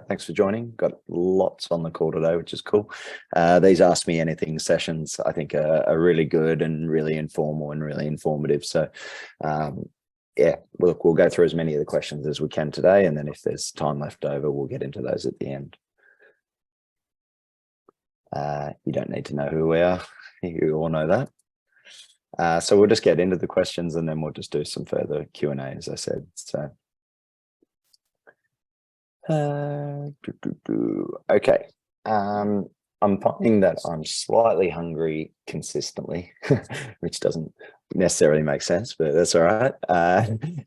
Thanks for joining. Got lots on the call today, which is cool. These Ask Me Anything sessions, I think, are really good and really informal and really informative. So, yeah, look, we'll go through as many of the questions as we can today, and then if there's time left over, we'll get into those at the end. You don't need to know who we are. You all know that. So we'll just get into the questions, and then we'll just do some further Q&A, as I said. So. Okay. I'm finding that I'm slightly hungry consistently, which doesn't necessarily make sense, but that's all right.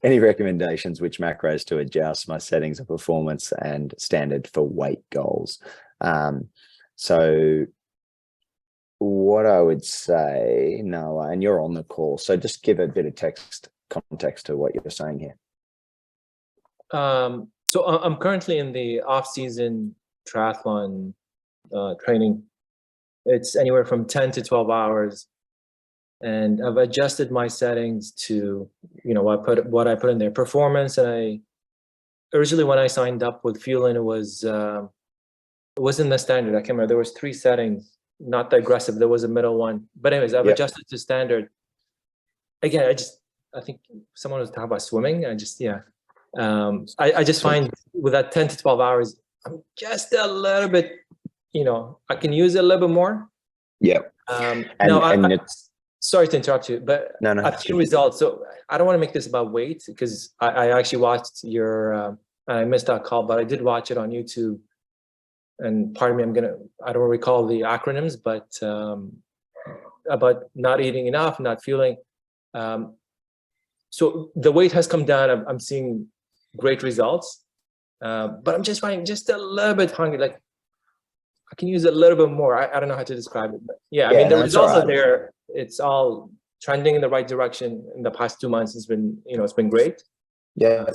Any recommendations which macros to adjust my settings of performance and standard for weight goals? So what I would say, Noah, and you're on the call, so just give a bit of context to what you're saying here. So I'm currently in the off-season triathlon training. It's anywhere from 10 to 12 hours. And I've adjusted my settings to, what I put in there. Performance, and originally when I signed up with Fuelin, it wasn't the standard. I can't remember. There was 3 settings, not the aggressive. There was a middle one. But anyways, I've adjusted to standard. Again, I think someone was talking about swimming. I just find with that 10 to 12 hours, I'm just a little bit, I can use it a little bit more. Yeah. Sorry to interrupt you, but no, I've seen results. So I don't want to make this about weight, because I actually watched your, I missed that call, but I did watch it on YouTube. And pardon me, I don't recall the acronyms, but about not eating enough, not fueling. So the weight has come down. I'm seeing great results, but I'm just finding just a little bit hungry. Like I can use a little bit more. I don't know how to describe it, but I mean, the results are there. It's all trending in the right direction. In the past 2 months, it's been, it's been great. Yeah.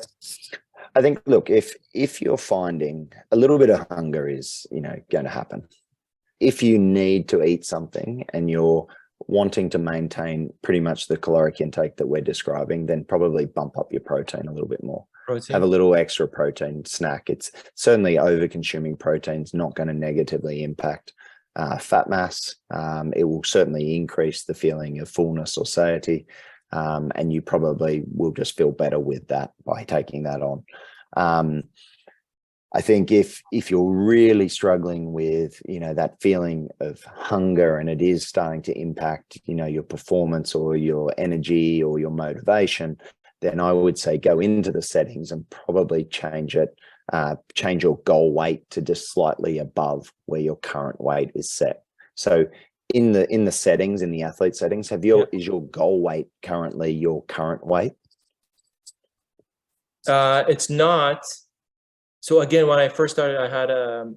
I think, look, if you're finding a little bit of hunger is, going to happen. If you need to eat something and you're wanting to maintain pretty much the caloric intake that we're describing, then probably bump up your protein a little bit more. Have a little extra protein snack. It's certainly over-consuming protein's not going to negatively impact fat mass. It will certainly increase the feeling of fullness or satiety, and you probably will just feel better with that by taking that on. I think if you're really struggling with, that feeling of hunger, and it is starting to impact, your performance or your energy or your motivation, then I would say go into the settings and probably change your goal weight to just slightly above where your current weight is set. So in the settings, in the athlete settings, is your goal weight currently your current weight? It's not. So again, when I first started, I had a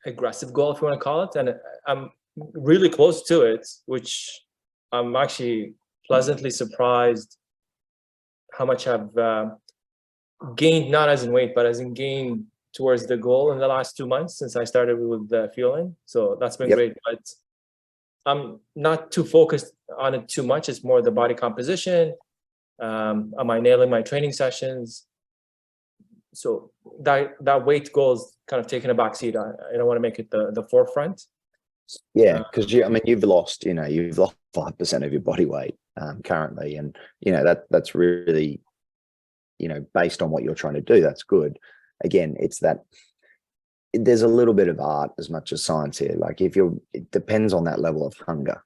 aggressive goal, if you want to call it, and I'm really close to it, which I'm actually pleasantly surprised how much I've gained, not as in weight, but as in gain towards the goal in the last 2 months since I started with the Fuelin. So that's been great, but I'm not too focused on it too much. It's more the body composition. Am I nailing my training sessions? So that weight goal is kind of taking a backseat. I don't want to make it the forefront. Yeah, because you've lost 5% of your body weight currently, and that's really, based on what you're trying to do, that's good. Again, it's that there's a little bit of art as much as science here. Like it depends on that level of hunger.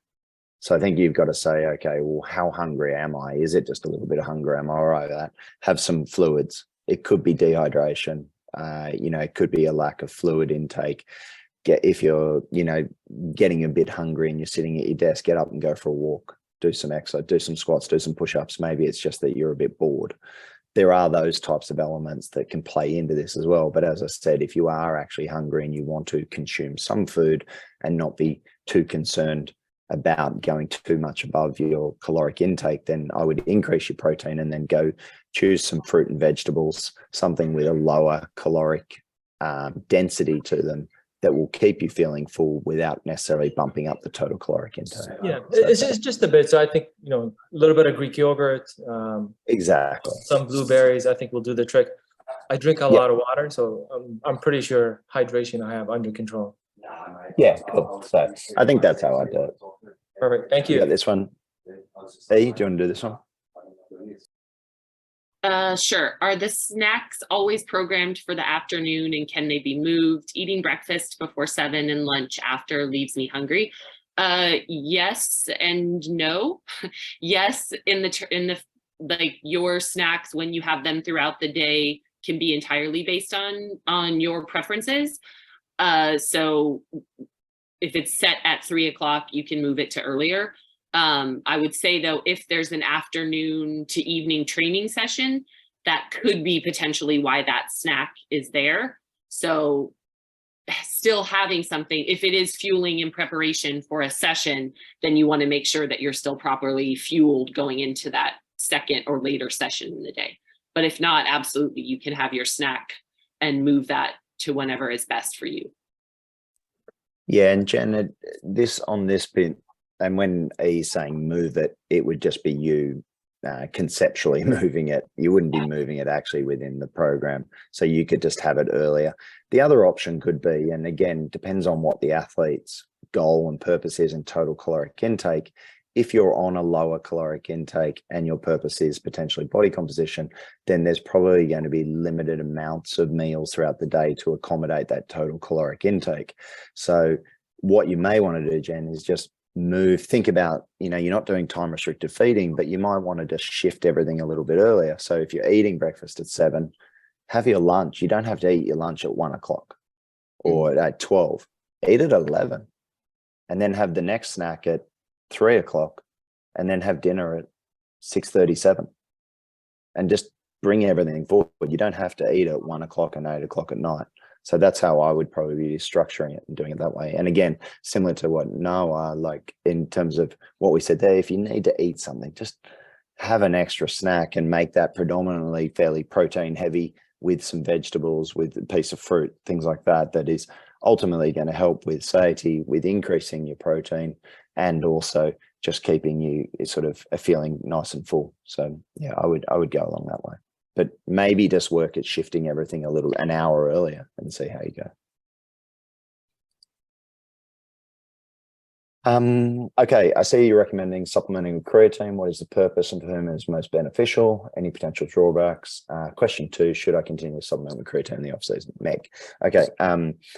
So I think you've got to say, okay, well, how hungry am I? Is it just a little bit of hunger? Am I all right with that? Have some fluids. It could be dehydration. It could be a lack of fluid intake. If you're, getting a bit hungry and you're sitting at your desk, get up and go for a walk, do some exercise, do some squats, do some push-ups. Maybe it's just that you're a bit bored. There are those types of elements that can play into this as well. But as I said, if you are actually hungry and you want to consume some food and not be too concerned about going too much above your caloric intake, then I would increase your protein and then go choose some fruit and vegetables, something with a lower caloric density to them that will keep you feeling full without necessarily bumping up the total caloric intake. Yeah, it's just a bit. So I think, a little bit of Greek yogurt. Exactly. Some blueberries, I think will do the trick. I drink a lot of water, so I'm pretty sure hydration I have under control. Yeah, cool. So I think that's how I do it. Perfect. Thank You you. got this one. E, do you want to do this one? Sure. Are the snacks always programmed for the afternoon, and can they be moved? Eating breakfast before 7 and lunch after leaves me hungry. Yes and no. Yes, in the like your snacks when you have them throughout the day can be entirely based on your preferences. So if it's set at 3 o'clock, you can move it to earlier. I would say though, if there's an afternoon to evening training session, that could be potentially why that snack is there. So still having something, if it is fueling in preparation for a session, then you want to make sure that you're still properly fueled going into that second or later session in the day. But if not, absolutely, you can have your snack and move that to whenever is best for you. Yeah, and Jen, on this bit, and when he's saying move it, it would just be you conceptually moving it. You wouldn't be moving it actually within the program. So you could just have it earlier. The other option could be, and again, depends on what the athlete's goal and purpose is in total caloric intake. If you're on a lower caloric intake and your purpose is potentially body composition, then there's probably going to be limited amounts of meals throughout the day to accommodate that total caloric intake. So what you may want to do, Jen, is just think about, you're not doing time restricted feeding, but you might want to just shift everything a little bit earlier. So if you're eating breakfast at 7, have your lunch. You don't have to eat your lunch at 1 o'clock or at 12. Eat at 11 and then have the next snack at 3 o'clock and then have dinner at 6:37 and just bring everything forward. You don't have to eat at 1 o'clock and 8 o'clock at night. So that's how I would probably be structuring it and doing it that way. And again, similar to what Noah, like in terms of what we said there, if you need to eat something, just have an extra snack and make that predominantly fairly protein heavy with some vegetables, with a piece of fruit, things like that, that is ultimately going to help with satiety, with increasing your protein, and also just keeping you sort of feeling nice and full. So yeah, I would go along that way. But maybe just work at shifting everything an hour earlier and see how you go. Okay, I see you're recommending supplementing with creatine. What is the purpose and for whom is most beneficial? Any potential drawbacks? Question 2, should I continue to supplement with creatine in the off-season? Meg. Okay,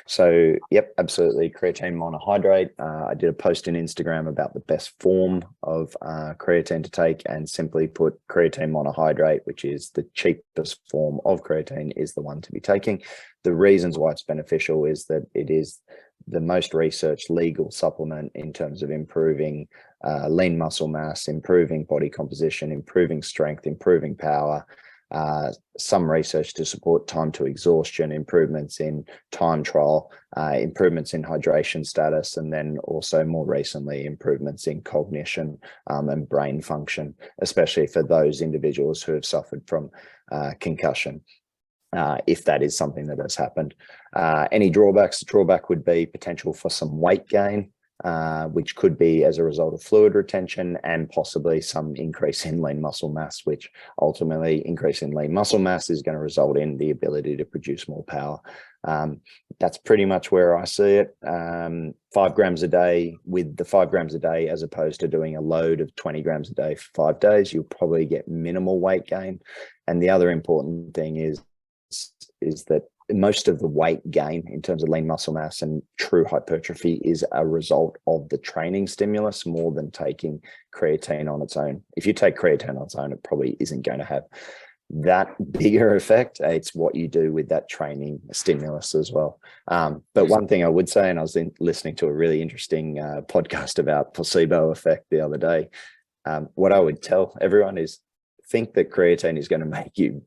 so yep, absolutely. Creatine monohydrate. I did a post in Instagram about the best form of creatine to take, and simply put, creatine monohydrate, which is the cheapest form of creatine, is the one to be taking. The reasons why it's beneficial is that it is the most researched legal supplement in terms of improving lean muscle mass, improving body composition, improving strength, improving power, some research to support time to exhaustion, improvements in time trial, improvements in hydration status, and then also more recently improvements in cognition and brain function, especially for those individuals who have suffered from concussion. If that is something that has happened. Any drawbacks? The drawback would be potential for some weight gain, which could be as a result of fluid retention, and possibly some increase in lean muscle mass, which ultimately increase in lean muscle mass is going to result in the ability to produce more power. That's pretty much where I see it. 5 grams a day, with the 5 grams a day, as opposed to doing a load of 20 grams a day for 5 days, you'll probably get minimal weight gain. And the other important thing is that most of the weight gain in terms of lean muscle mass and true hypertrophy is a result of the training stimulus more than taking creatine on its own. If you take creatine on its own, it probably isn't going to have that bigger effect. It's what you do with that training stimulus as well. But one thing I would say, and I was listening to a really interesting podcast about placebo effect the other day. What I would tell everyone is think that creatine is going to make you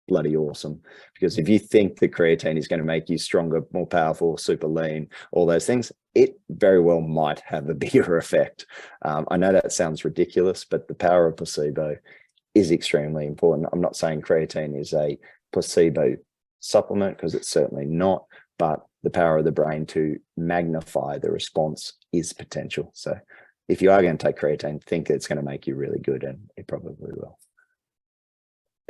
bloody awesome, because if you think that creatine is going to make you stronger, more powerful, super lean, all those things, it very well might have a bigger effect. I know that sounds ridiculous, but the power of placebo is extremely important. I'm not saying creatine is a placebo supplement, because it's certainly not, but the power of the brain to magnify the response is potential. So if you are going to take creatine, think it's going to make you really good, and it probably will.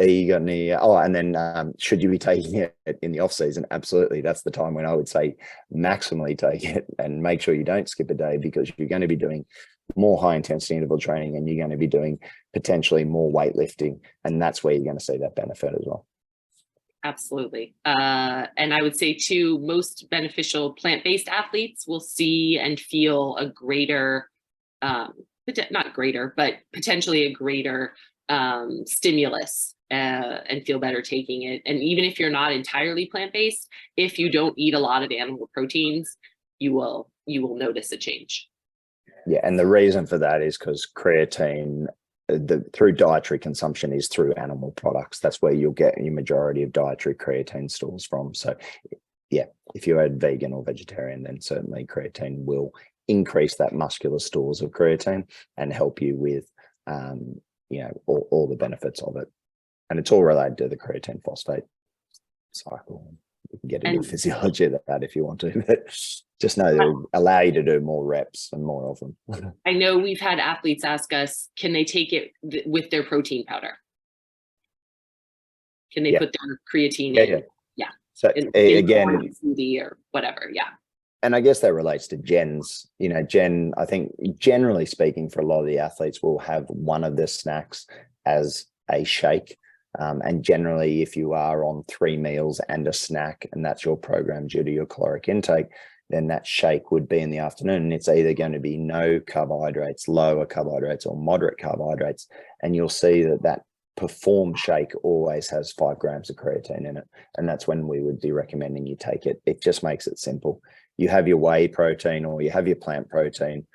you got any? Oh, and then should you be taking it in the off season? Absolutely, that's the time when I would say maximally take it, and make sure you don't skip a day, because you're going to be doing more high intensity interval training, and you're going to be doing potentially more weightlifting, and that's where you're going to see that benefit as well. Absolutely. And I would say too, most beneficial plant-based athletes will see and feel a greater, not greater, but potentially a greater stimulus and feel better taking it. And even if you're not entirely plant-based, if you don't eat a lot of animal proteins, you will notice a change. Yeah, and the reason for that is because creatine, through dietary consumption, is through animal products. That's where you'll get your majority of dietary creatine stores from. So yeah, if you're vegan or vegetarian, then certainly creatine will increase that muscular stores of creatine and help you with all the benefits of it. And it's all related to the creatine phosphate cycle. You can get into physiology of that if you want to, but just know they'll allow you to do more reps and more of them. I know we've had athletes ask us, can they take it with their protein powder? Can they put their creatine in? Yeah. So again, smoothie or whatever. Yeah. And I guess that relates to Jen's. Jen, I think generally speaking, for a lot of the athletes, will have one of the snacks as a shake. And generally, if you are on 3 meals and a snack, and that's your program due to your caloric intake, then that shake would be in the afternoon. And it's either going to be no carbohydrates, lower carbohydrates, or moderate carbohydrates. And you'll see that Perform shake always has 5 grams of creatine in it. And that's when we would be recommending you take it. It just makes it simple. You have your whey protein or you have your plant protein,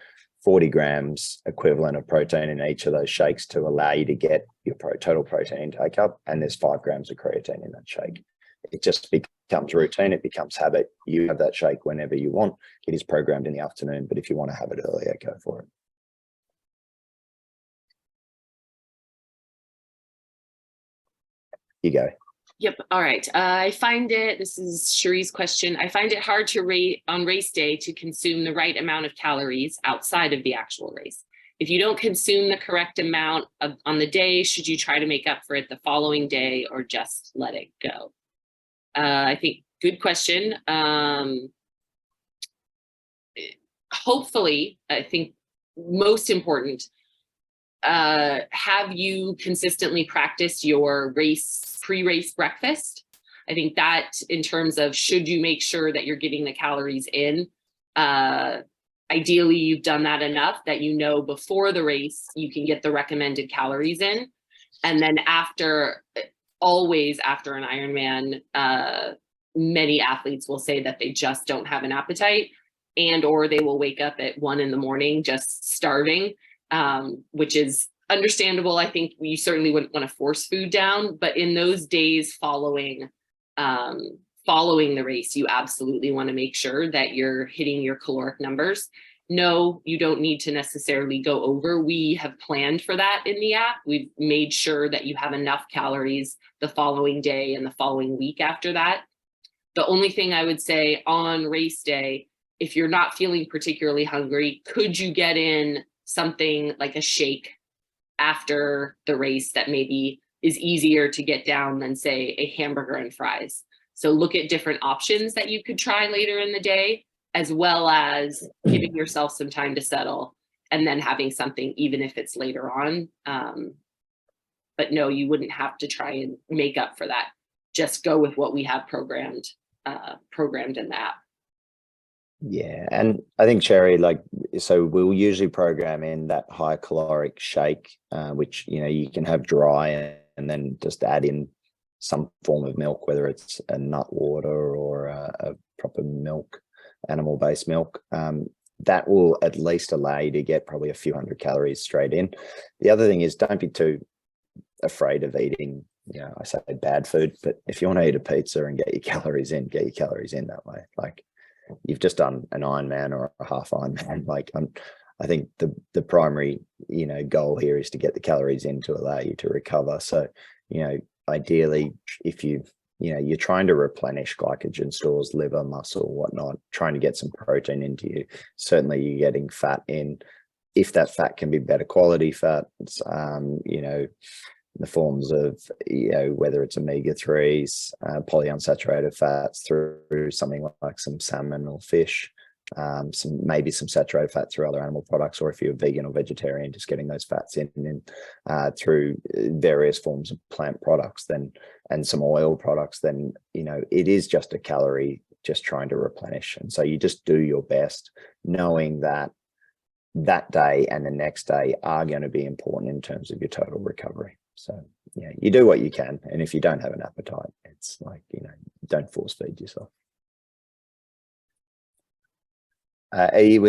40 grams equivalent of protein in each of those shakes to allow you to get your total protein intake up. And there's 5 grams of creatine in that shake. It just becomes routine. It becomes habit. You have that shake whenever you want. It is programmed in the afternoon, but if you want to have it earlier, go for it. You go. Yep. All right. I find it, this is Cherie's question. I find it hard to rate on race day to consume the right amount of calories outside of the actual race. If you don't consume the correct amount on the day, should you try to make up for it the following day or just let it go? I think good question. Hopefully, I think most important, have you consistently practiced your pre-race breakfast? I think that in terms of should you make sure that you're getting the calories in, ideally you've done that enough that before the race you can get the recommended calories in. And then always after an Ironman, many athletes will say that they just don't have an appetite, or they will wake up at 1 a.m. just starving. Which is understandable. I think you certainly wouldn't want to force food down, but in those days following the race, you absolutely want to make sure that you're hitting your caloric numbers. No, you don't need to necessarily go over. We have planned for that in the app. We've made sure that you have enough calories the following day and the following week after that. The only thing I would say on race day, if you're not feeling particularly hungry, could you get in something like a shake after the race that maybe is easier to get down than, say, a hamburger and fries? So look at different options that you could try later in the day, as well as giving yourself some time to settle and then having something, even if it's later on. But no, you wouldn't have to try and make up for that. Just go with what we have programmed in the app. Yeah, and I think, Cherry, so we'll usually program in that high caloric shake, which you can have dry and then just add in some form of milk, whether it's a nut water or a proper milk, animal-based milk. That will at least allow you to get probably a few hundred calories straight in. The other thing is, don't be too afraid of eating, I say bad food, but if you want to eat a pizza and get your calories in that way. You've just done an Ironman or a half Ironman. I think the primary, goal here is to get the calories in to allow you to recover. So, ideally, if you're trying to replenish glycogen stores, liver, muscle, whatnot, trying to get some protein into you, certainly you're getting fat in. If that fat can be better quality fat, the forms of, whether it's omega-3s, polyunsaturated fats through something like some salmon or fish, maybe some saturated fat through other animal products, or if you're vegan or vegetarian, just getting those fats in through various forms of plant products, and some oil products, then it is just a calorie just trying to replenish. And so you just do your best, knowing that that day and the next day are going to be important in terms of your total recovery. So yeah, you do what you can, and if you don't have an appetite, it's like, don't force feed yourself. I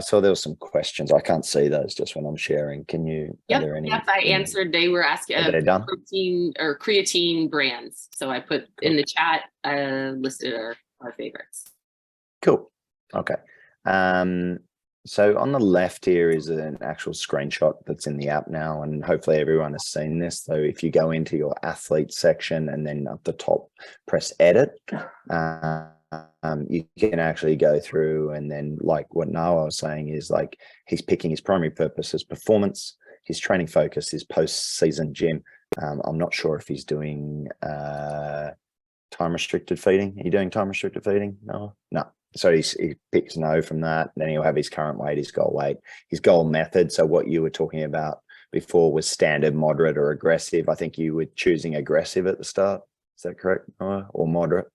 saw there were some questions. I can't see those just when I'm sharing. Can you? Yep, I answered. They were asking protein or creatine brands. So I put in the chat, listed our favorites. Cool. Okay. So on the left here is an actual screenshot that's in the app now, and hopefully everyone has seen this. So if you go into your athlete section and then at the top, press edit, you can actually go through, and then like what Noah was saying is, like, he's picking his primary purpose as performance, his training focus is post-season gym. I'm not sure if he's doing time restricted feeding. Are you doing time restricted feeding? No. So he picks no from that. Then he'll have his current weight, his goal weight, his goal method. So what you were talking about before was standard, moderate, or aggressive. I think you were choosing aggressive at the start. Is that correct, Noah? Or moderate?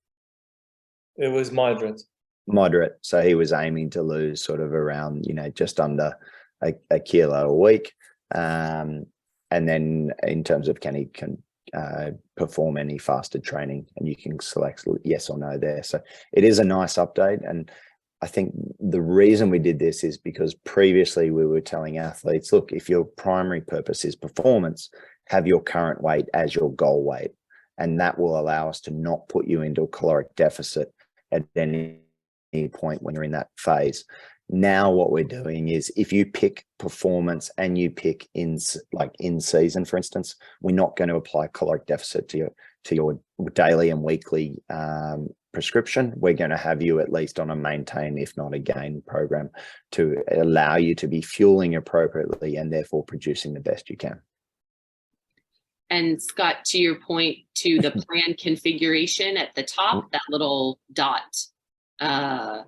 It was moderate. Moderate. So he was aiming to lose sort of around, just under a kilo a week. And then in terms of can he perform any fasted training, and you can select yes or no there. So it is a nice update. And I think the reason we did this is because previously we were telling athletes, look, if your primary purpose is performance, have your current weight as your goal weight. And that will allow us to not put you into a caloric deficit at any point when you're in that phase. Now what we're doing is, if you pick performance and you pick in season, for instance, we're not going to apply caloric deficit to your daily and weekly prescription. We're going to have you at least on a maintain, if not a gain program, to allow you to be fueling appropriately and therefore producing the best you can. And Scott, to your point, to the plan configuration at the top, that little dot. Sorry.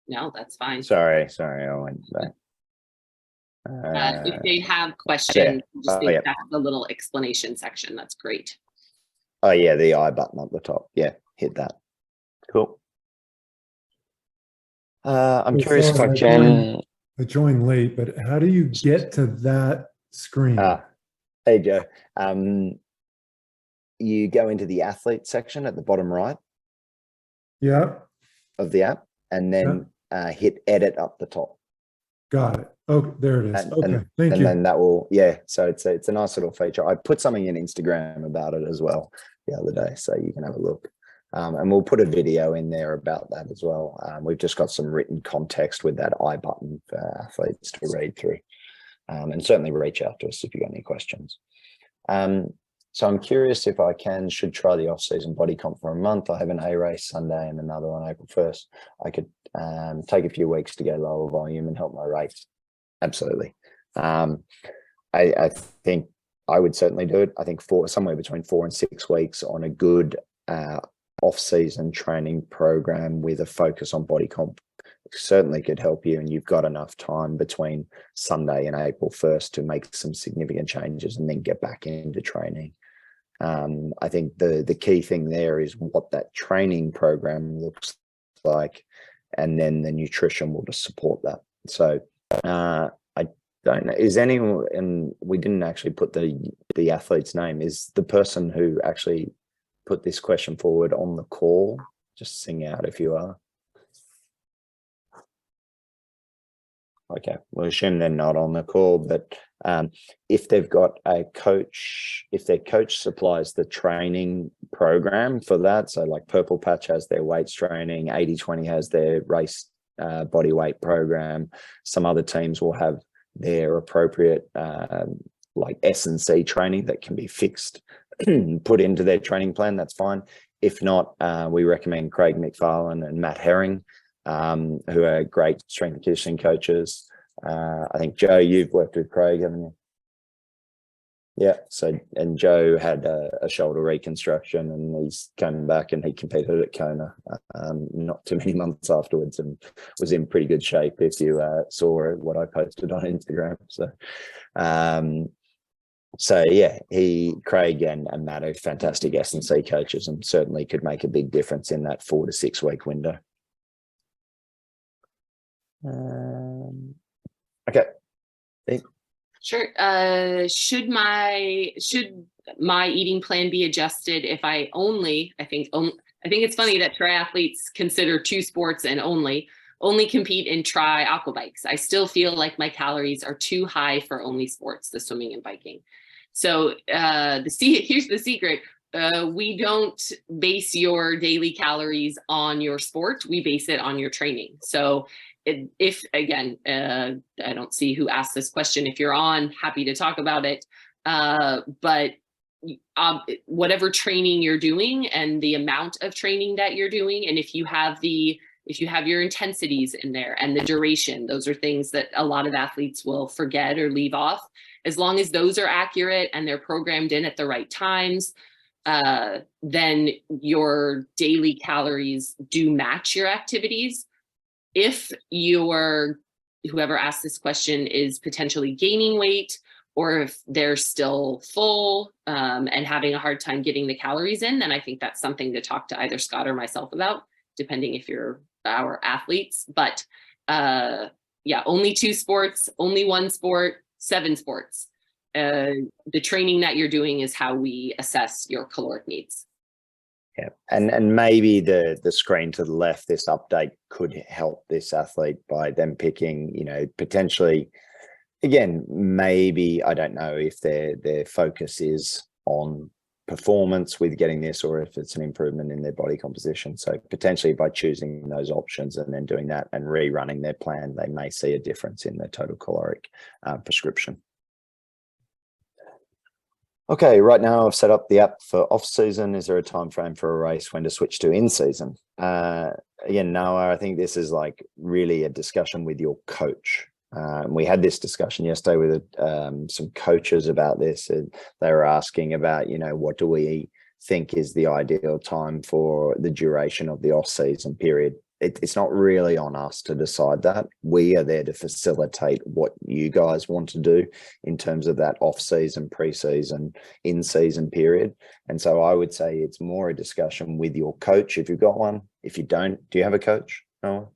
No, that's fine. Sorry. I went back. If they have questions, just think yep. that's the little explanation section. That's great. Oh yeah, the I button at the top. Yeah, hit that. Cool. I'm curious if I can. I joined late, but how do you get to that screen? Hey Joe. You go into the athlete section at the bottom right. Yeah. Of the app, and then hit edit up the top. Got it. Oh, there it is. Okay, thank you. And then that will, so it's a nice little feature. I put something in Instagram about it as well the other day, so you can have a look. And we'll put a video in there about that as well. We've just got some written context with that I button for athletes to read through. And certainly reach out to us if you've got any questions. So I'm curious if I should try the off-season body comp for a month. I have an A race Sunday and another on April 1st. I could take a few weeks to go lower volume and help my race. Absolutely. I think I would certainly do it. I think somewhere between 4 and 6 weeks on a good off-season training program with a focus on body comp certainly could help you, and you've got enough time between Sunday and April 1st to make some significant changes and then get back into training. I think the key thing there is what that training program looks like, and then the nutrition will just support that. So I don't know, is anyone, and we didn't actually put the athlete's name, is the person who actually put this question forward on the call? Just sing out if you are. Okay, we'll assume they're not on the call, but if they've got a coach, if their coach supplies the training program for that, so like Purple Patch has their weights training, 80/20 has their race body weight program, some other teams will have their appropriate like S&C training that can be fixed, put into their training plan, that's fine. If not, we recommend Craig McFarlane and Matt Herring, who are great strength and conditioning coaches. I think, Joe, you've worked with Craig, haven't you? Yeah. So, and Joe had a shoulder reconstruction, and he's come back and he competed at Kona not too many months afterwards, and was in pretty good shape. If you saw what I posted on Instagram, so yeah, Craig and Matt are fantastic S&C coaches, and certainly could make a big difference in that 4 to 6 week window. Okay. Sure. Should my eating plan be adjusted if I think it's funny that triathletes consider 2 sports and only compete in aqua bikes. I still feel like my calories are too high for only sports, the swimming and biking. So here's the secret. We don't base your daily calories on your sport. We base it on your training. So if again, I don't see who asked this question. If you're on, happy to talk about it. But whatever training you're doing and the amount of training that you're doing, and if you have your intensities in there and the duration, those are things that a lot of athletes will forget or leave off. As long as those are accurate and they're programmed in at the right times, then your daily calories do match your activities. If whoever asked this question is potentially gaining weight, or if they're still full and having a hard time getting the calories in, then I think that's something to talk to either Scott or myself about, depending if you're our athletes. But yeah, only 2 sports, only 1 sport, 7 sports. The training that you're doing is how we assess your caloric needs. Yeah, and maybe the screen to the left, this update could help this athlete by them picking, potentially, again, maybe, I don't know if their focus is on performance with getting this, or if it's an improvement in their body composition. So potentially by choosing those options and then doing that and rerunning their plan, they may see a difference in their total caloric prescription. Okay, right now I've set up the app for off season. Is there a time frame for a race when to switch to in season? Again, Noah, I think this is like really a discussion with your coach. We had this discussion yesterday with some coaches about this. And they were asking about, what do we think is the ideal time for the duration of the off season period? It's not really on us to decide that. We are there to facilitate what you guys want to do in terms of that off-season, pre-season, in-season period. And so I would say it's more a discussion with your coach if you've got one. If you don't, do you have a coach, Noah?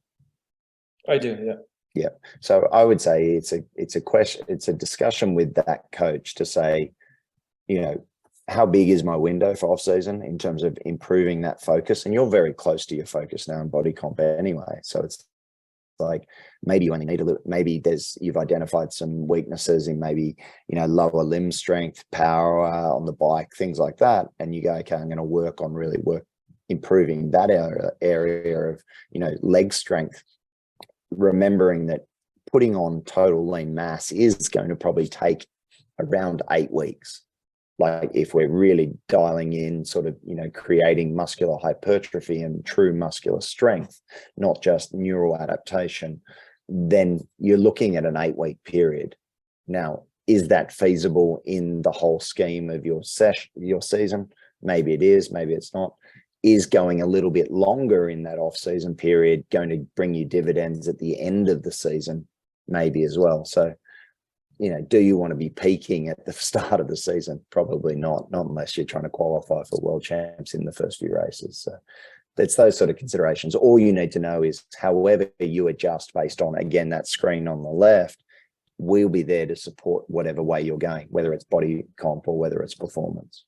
I do, yeah. Yeah. So I would say it's a discussion with that coach to say, how big is my window for off season in terms of improving that focus? And you're very close to your focus now in body comp anyway. So it's like, maybe you only need a little, maybe you've identified some weaknesses in maybe, lower limb strength, power on the bike, things like that. And you go, okay, I'm going to work on improving that area of, leg strength, remembering that putting on total lean mass is going to probably take around 8 weeks. Like if we're really dialing in sort of, creating muscular hypertrophy and true muscular strength, not just neural adaptation, then you're looking at an 8-week period. Now, is that feasible in the whole scheme of your season? Maybe it is, maybe it's not. Is going a little bit longer in that off-season period going to bring you dividends at the end of the season? Maybe as well. So, do you want to be peaking at the start of the season? Probably not unless you're trying to qualify for world champs in the first few races. So it's those sort of considerations. All you need to know is however you adjust based on, again, that screen on the left, we'll be there to support whatever way you're going, whether it's body comp or whether it's performance.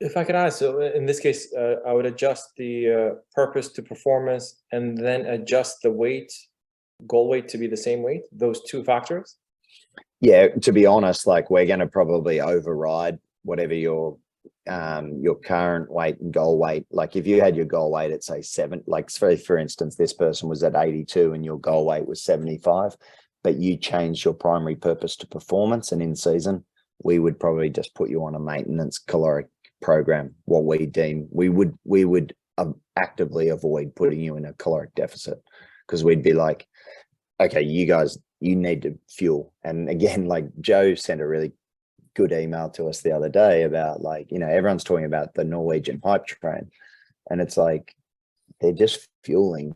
If I could ask, so in this case, I would adjust the purpose to performance and then adjust the goal weight to be the same weight, those 2 factors? Yeah, to be honest, like we're going to probably override whatever your current weight and goal weight. Like if you had your goal weight at say 7, like for instance, this person was at 82 and your goal weight was 75, but you changed your primary purpose to performance and in season, we would probably just put you on a maintenance caloric program. What we deem, we would actively avoid putting you in a caloric deficit, because we'd be like, okay, you guys, you need to fuel. And again, like Joe sent a really good email to us the other day about, like, you know, everyone's talking about the Norwegian hype train, and it's like they're just fueling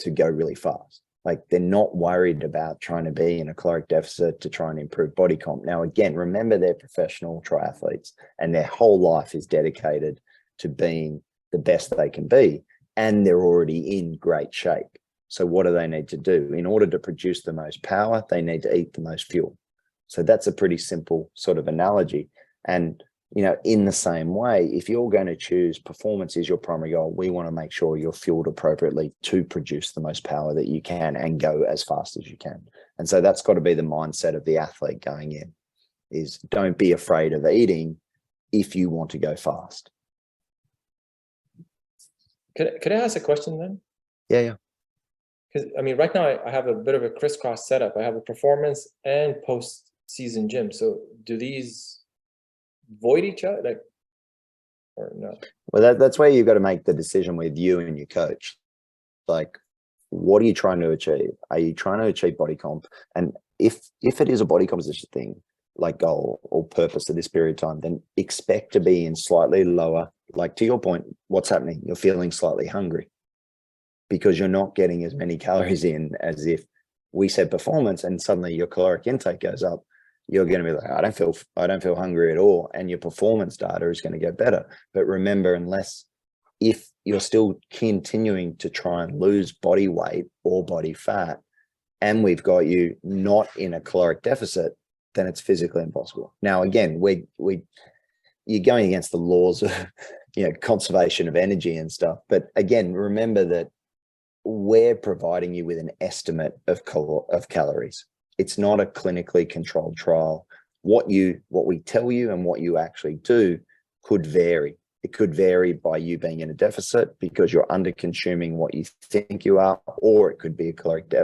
to go really fast. Like, they're not worried about trying to be in a caloric deficit to try and improve body comp. Now, again, remember, they're professional triathletes and their whole life is dedicated to being the best they can be, and they're already in great shape. So what do they need to do? In order to produce the most power, they need to eat the most fuel. So that's a pretty simple sort of analogy. And, you know, in the same way, if you're going to choose performance is your primary goal, we want to make sure you're fueled appropriately to produce the most power that you can and go as fast as you can. And so that's got to be the mindset of the athlete going in, is don't be afraid of eating if you want to go fast. Could I ask a question then? Yeah. Because I mean, right now I have a bit of a crisscross setup. I have a performance and post-season gym. So do these void each other, like, or no? Well, that's where you've got to make the decision with you and your coach. Like, what are you trying to achieve? Are you trying to achieve body comp? And if it is a body composition thing, like goal or purpose at this period of time, then expect to be in slightly lower, like to your point, what's happening? You're feeling slightly hungry because you're not getting as many calories in as if we said performance and suddenly your caloric intake goes up. You're going to be like, I don't feel hungry at all. And your performance data is going to get better. But remember, if you're still continuing to try and lose body weight or body fat, and we've got you not in a caloric deficit, then it's physically impossible. Now, again, you're going against the laws of, you know, conservation of energy and stuff. But again, remember that we're providing you with an estimate of calories. It's not a clinically controlled trial. What we tell you and what you actually do could vary. It could vary by you being in a deficit because you're under consuming what you think you are, or it could be a caloric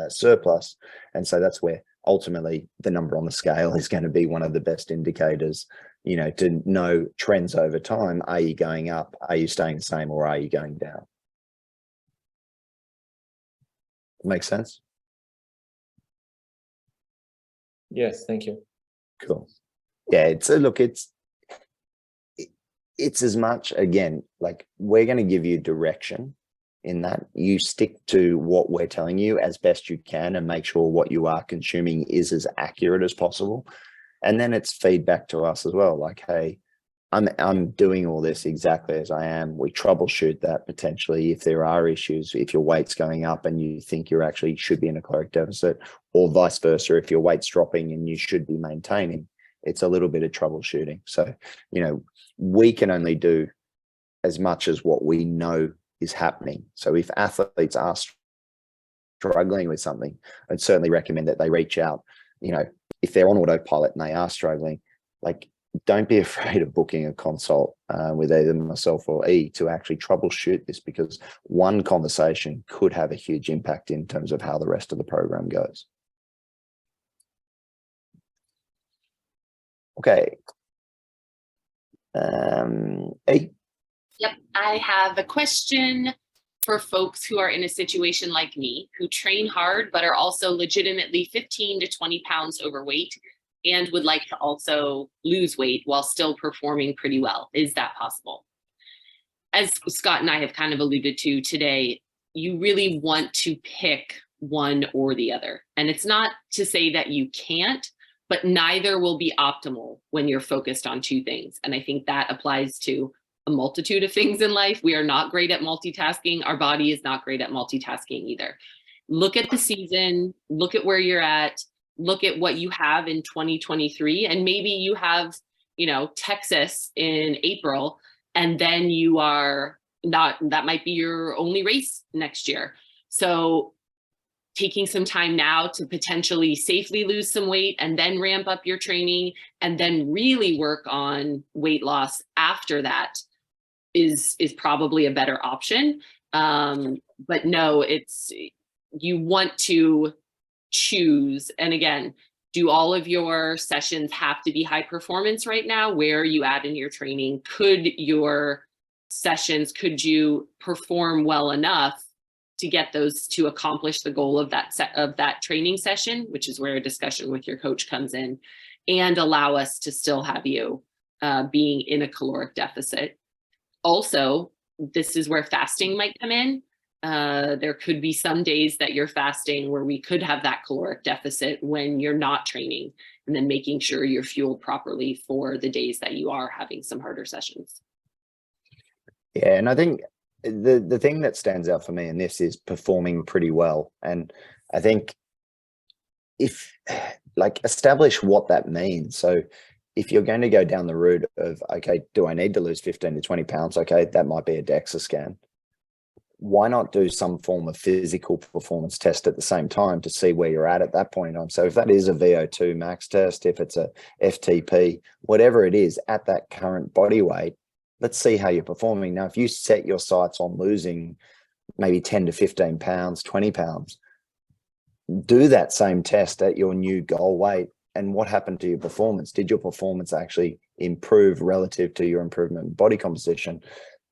surplus. And so that's where ultimately the number on the scale is going to be one of the best indicators, you know, to know trends over time. Are you going up? Are you staying the same, or are you going down? Makes sense? Yes, thank you. Cool. Yeah, it's as much, again, like, we're going to give you direction in that. You stick to what we're telling you as best you can and make sure what you are consuming is as accurate as possible. And then it's feedback to us as well. Like, hey, I'm doing all this exactly as I am. We troubleshoot that potentially if there are issues, if your weight's going up and you think you actually should be in a caloric deficit, or vice versa, if your weight's dropping and you should be maintaining. It's a little bit of troubleshooting. So, you know, we can only do as much as what we know is happening. So if athletes are struggling with something, I'd certainly recommend that they reach out. You know, if they're on autopilot and they are struggling, like, don't be afraid of booking a consult with either myself or E to actually troubleshoot this, because one conversation could have a huge impact in terms of how the rest of the program goes. Okay. E? Yep, I have a question for folks who are in a situation like me, who train hard, but are also legitimately 15 to 20 pounds overweight and would like to also lose weight while still performing pretty well. Is that possible? As Scott and I have kind of alluded to today, you really want to pick one or the other. And it's not to say that you can't, but neither will be optimal when you're focused on two things. And I think that applies to a multitude of things in life. We are not great at multitasking. Our body is not great at multitasking either. Look at the season, look at where you're at, look at what you have in 2023, and maybe you have, you know, Texas in April, and then you are not, that might be your only race next year. So taking some time now to potentially safely lose some weight and then ramp up your training and then really work on weight loss after that is probably a better option. But no, you want to choose. And again, do all of your sessions have to be high performance right now? Where are you at in your training? Could your sessions, could you perform well enough to get those to accomplish the goal of that training session, which is where a discussion with your coach comes in, and allow us to still have you being in a caloric deficit. Also, this is where fasting might come in. There could be some days that you're fasting where we could have that caloric deficit when you're not training, and then making sure you're fueled properly for the days that you are having some harder sessions. Yeah, and I think the thing that stands out for me in this is performing pretty well. And I think if establish what that means. So if you're going to go down the route of, okay, do I need to lose 15 to 20 pounds? Okay, that might be a DEXA scan. Why not do some form of physical performance test at the same time to see where you're at that point in time? So if that is a VO2 max test, if it's a FTP, whatever it is at that current body weight, let's see how you're performing. Now, if you set your sights on losing maybe 10 to 15 pounds, 20 pounds, do that same test at your new goal weight. And what happened to your performance? Did your performance actually improve relative to your improvement in body composition?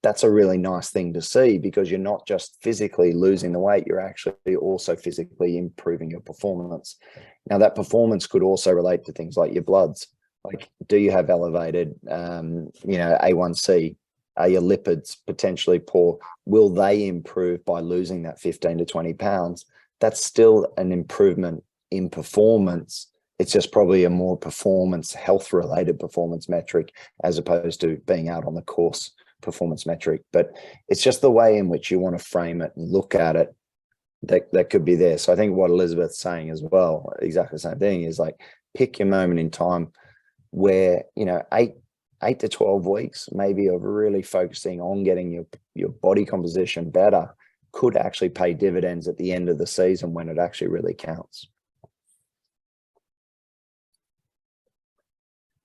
That's a really nice thing to see, because you're not just physically losing the weight, you're actually also physically improving your performance. Now, that performance could also relate to things like your bloods. Like, do you have elevated, A1C? Are your lipids potentially poor? Will they improve by losing that 15 to 20 pounds? That's still an improvement in performance. It's just probably a more performance, health-related performance metric, as opposed to being out on the course performance metric. But it's just the way in which you want to frame it and look at it that could be there. So I think what Elizabeth's saying as well, exactly the same thing, is like, pick your moment in time where, 8 to 12 weeks maybe of really focusing on getting your body composition better could actually pay dividends at the end of the season when it actually really counts.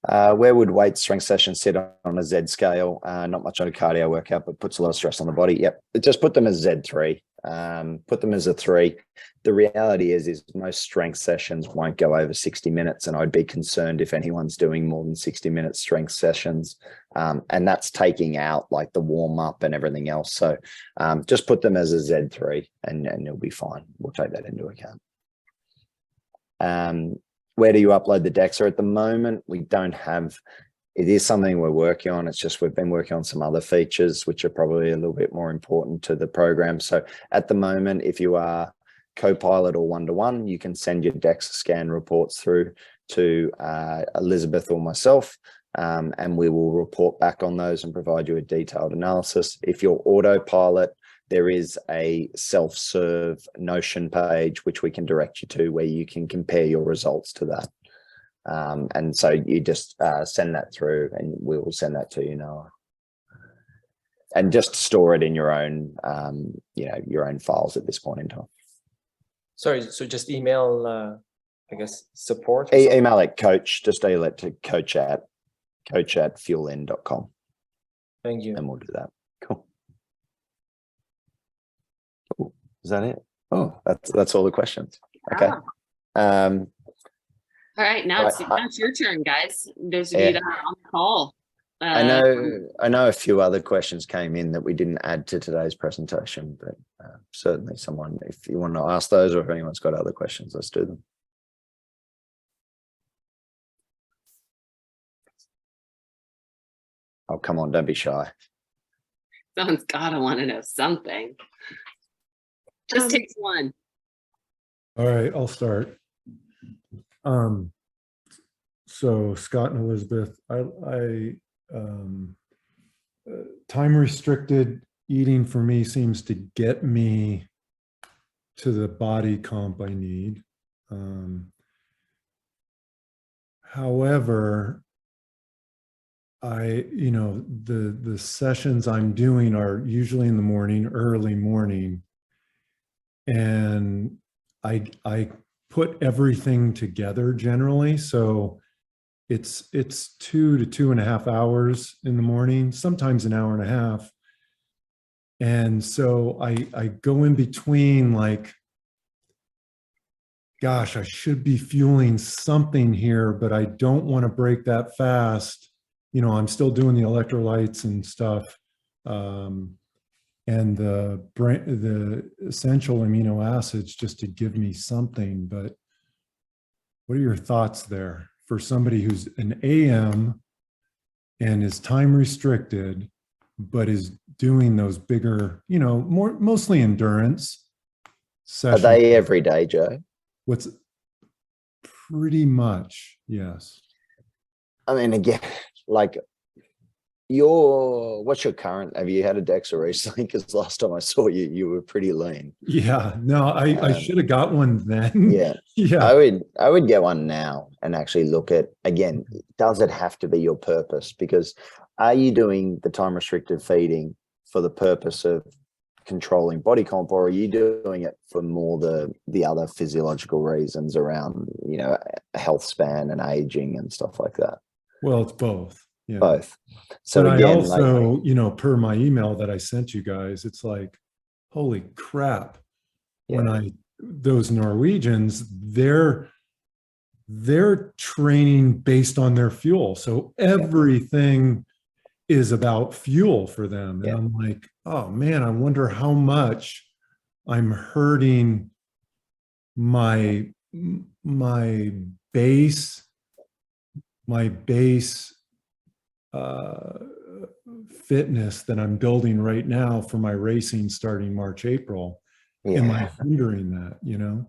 Where would weight strength sessions sit on a Z scale? Not much on a cardio workout, but puts a lot of stress on the body. Yep, just put them as Z3. Put them as a 3. The reality is most strength sessions won't go over 60 minutes, and I'd be concerned if anyone's doing more than 60-minute strength sessions, and that's taking out like the warm up and everything else. So just put them as a Z3, and you'll be fine. We'll take that into account. Where do you upload the DEXA? At the moment, we don't have. It is something we're working on. It's just we've been working on some other features which are probably a little bit more important to the program. So at the moment, if you are co-pilot or one-to-one, you can send your DEXA scan reports through to Elizabeth or myself, and we will report back on those and provide you a detailed analysis. If you're autopilot, there is a self-serve Notion page which we can direct you to, where you can compare your results to that. And so you just send that through, and we will send that to you, Noah. And just store it in your own, your own files at this point in time. Sorry, so just email, I guess, support? Email it coach, just email it to coach at fuelin.com. Thank you. And we'll do that. Cool. Is that it? Oh, that's all the questions. Okay. All right, now it's your turn, guys. Those of you that are on the call. I know a few other questions came in that we didn't add to today's presentation, but certainly someone, if you want to ask those, or if anyone's got other questions, let's do them. Oh, come on, don't be shy. Someone's gotta want to know something. Just takes one. All right, I'll start. So Scott and Elizabeth, I time restricted eating for me seems to get me to the body comp I need. However, the sessions I'm doing are usually in the morning, early morning, and I put everything together generally. So it's 2 to 2.5 hours in the morning, sometimes an hour and a half. And so I go in between, like, gosh, I should be fueling something here, but I don't want to break that fast. I'm still doing the electrolytes and stuff. And and the essential amino acids just to give me something. But what are your thoughts there for somebody who's an AM and is time restricted, but is doing those bigger, mostly endurance sessions? Are they every day, Joe? What's pretty much, yes. I mean, again, like what's your current, have you had a DEXA recently? Because last time I saw you, you were pretty lean. Yeah, no, I should have got one then. Yeah. Yeah. I would get one now and actually look at, again, does it have to be your purpose? Because are you doing the time restricted feeding for the purpose of controlling body comp, or are you doing it for more the other physiological reasons around, health span and aging and stuff like that? Well, it's both. Yeah. Both. So but again, I also, per my email that I sent you guys, it's like, holy crap. Yeah. Those Norwegians, they're training based on their fuel. So everything is about fuel for them. And I'm like, oh man, I wonder how much I'm hurting my base fitness that I'm building right now for my racing starting March, April. Am I hindering that,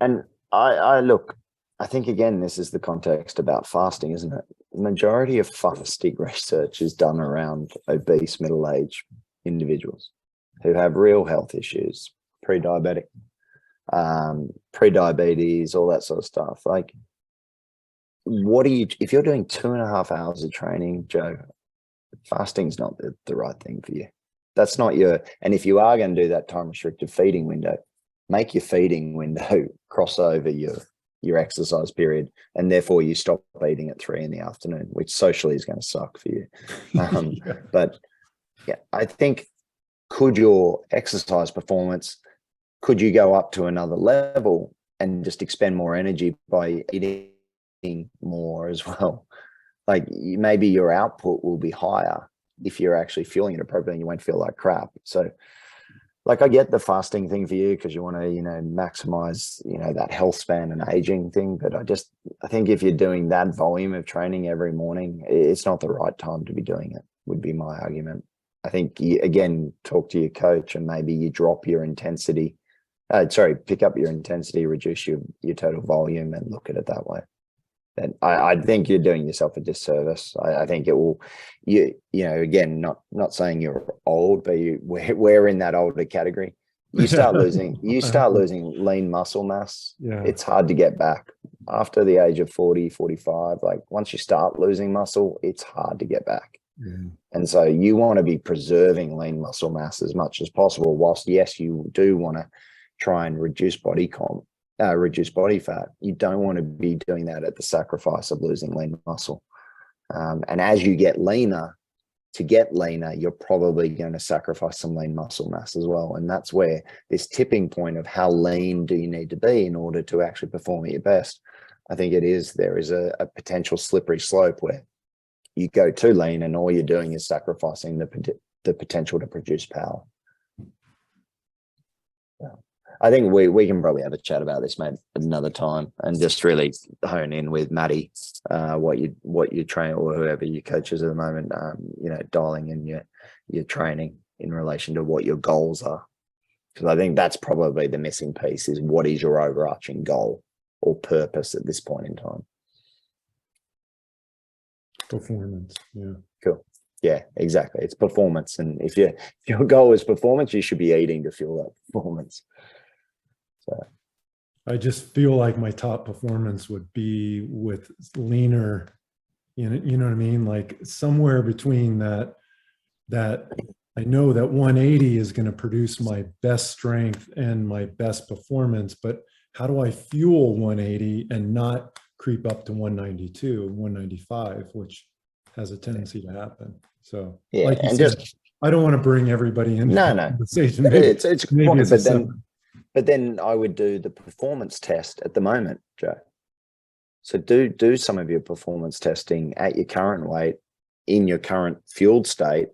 And I think, again, this is the context about fasting, isn't it? The majority of fasting research is done around obese middle-aged individuals who have real health issues, pre-diabetic, pre-diabetes, all that sort of stuff. Like, if you're doing 2.5 hours of training, Joe, fasting's not the right thing for you. That's not and if you are going to do that time restricted feeding window, make your feeding window cross over your exercise period, and therefore you stop eating at 3 p.m, which socially is going to suck for you. But yeah, I think, could your exercise performance, could you go up to another level and just expend more energy by eating more as well? Like, maybe your output will be higher if you're actually fueling it appropriately and you won't feel like crap. So, like, I get the fasting thing for you because you want to, maximize, that health span and aging thing. But I think if you're doing that volume of training every morning, it's not the right time to be doing it, would be my argument. I think you, again, talk to your coach and maybe you drop your intensity. Pick up your intensity, reduce your total volume, and look at it that way. And I think you're doing yourself a disservice. I think it will, again, not saying you're old, but we're in that older category. You start losing lean muscle mass. Yeah. It's hard to get back after the age of 40, 45. Like, once you start losing muscle, it's hard to get back. Mm. And so you want to be preserving lean muscle mass as much as possible, whilst, yes, you do want to try and reduce body fat. You don't want to be doing that at the sacrifice of losing lean muscle. And as you get leaner, you're probably going to sacrifice some lean muscle mass as well. And that's where this tipping point of how lean do you need to be in order to actually perform at your best, I think there is a potential slippery slope where you go too lean and all you're doing is sacrificing the potential to produce power. I think we can probably have a chat about this, mate, another time, and just really hone in with Matty, what you train, or whoever your coach is at the moment, dialing in your training in relation to what your goals are. Because I think that's probably the missing piece, is what is your overarching goal or purpose at this point in time? Performance. Yeah. Cool. Yeah, exactly. It's performance. And if your goal is performance, you should be eating to fuel that performance. So I just feel like my top performance would be with leaner, you know what I mean? Like somewhere between that I know that 180 is going to produce my best strength and my best performance, but how do I fuel 180 and not creep up to 192, 195, which has a tendency to happen? So yeah, like you and said, I don't want to bring everybody into the conversation. Maybe, it's a good point, but then I would do the performance test at the moment, Joe. So do some of your performance testing at your current weight, in your current fueled state,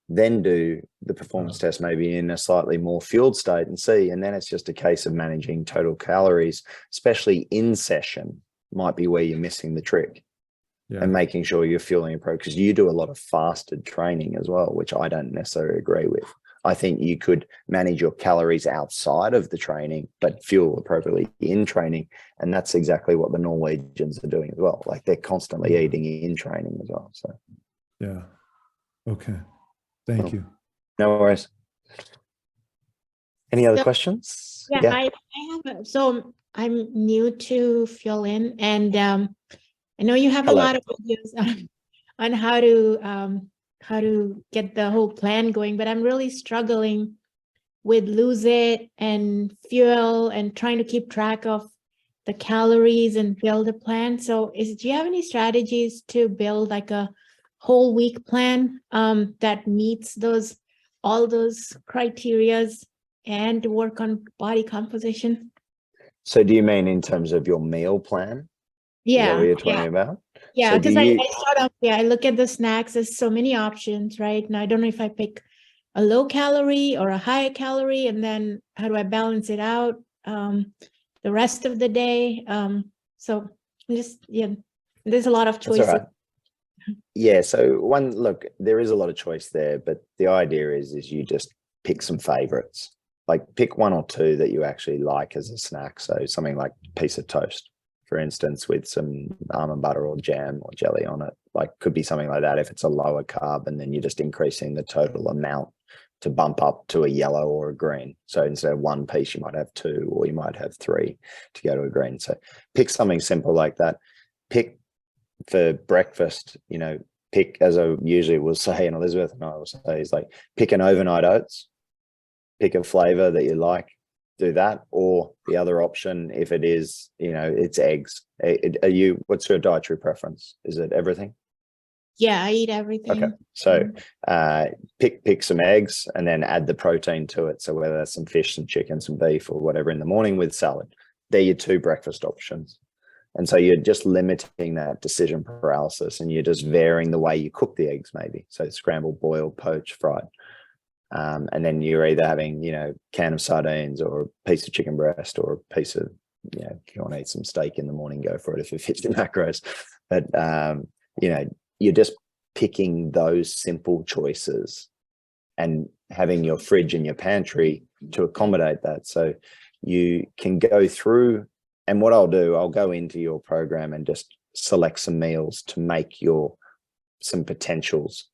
then do the performance test maybe in a slightly more fueled state and see. And then it's just a case of managing total calories, especially in session, might be where you're missing the trick. Yeah. And making sure you're fueling appropriate, because you do a lot of fasted training as well, which I don't necessarily agree with. I think you could manage your calories outside of the training, but fuel appropriately in training. And that's exactly what the Norwegians are doing as well. Like they're constantly eating in training as well. So, yeah. Okay. Thank you. No worries. Any other So, questions? Yeah, I have so I'm new to Fuelin, and I know you have Hello. a lot of videos on how to get the whole plan going, but I'm really struggling with lose it and fuel and trying to keep track of the calories and build a plan. So do you have any strategies to build like a whole week plan that meets all those criterias and work on body composition? So do you mean in terms of your meal plan? Yeah. Is that what you're talking about? Yeah, So because do you- I start off, I look at the snacks, there's so many options, right? And I don't know if I pick a low calorie or a high calorie, and then how do I balance it out the rest of the day? So I'm just, there's a lot of That's all choices. right. Yeah, so look, there is a lot of choice there, but the idea is you just pick some favorites. Like pick one or two that you actually like as a snack. So something like a piece of toast, for instance, with some almond butter or jam or jelly on it. Like could be something like that if it's a lower carb, and then you're just increasing the total amount to bump up to a yellow or a green. So instead of one piece, you might have two, or you might have three to go to a green. So pick something simple like that. Pick for breakfast, pick, as I usually will say, and Elizabeth and I will say, is like pick an overnight oats, pick a flavor that you like, do that. Or the other option, if it is, it's eggs. What's your dietary preference? Is it everything? Yeah, I eat everything. Okay, so pick some eggs and then add the protein to it. So whether that's some fish, some chicken, some beef, or whatever in the morning with salad, they're your two breakfast options. And so you're just limiting that decision paralysis, and you're just varying the way you cook the eggs, maybe. So scrambled, boiled, poached, fried. And then you're either having, can of sardines or a piece of chicken breast or a piece of, if you want to eat some steak in the morning, go for it if it fits your macros. But, you're just picking those simple choices and having your fridge and your pantry to accommodate that. So you can go through, and what I'll do, I'll go into your program and just select some meals to make some potentials,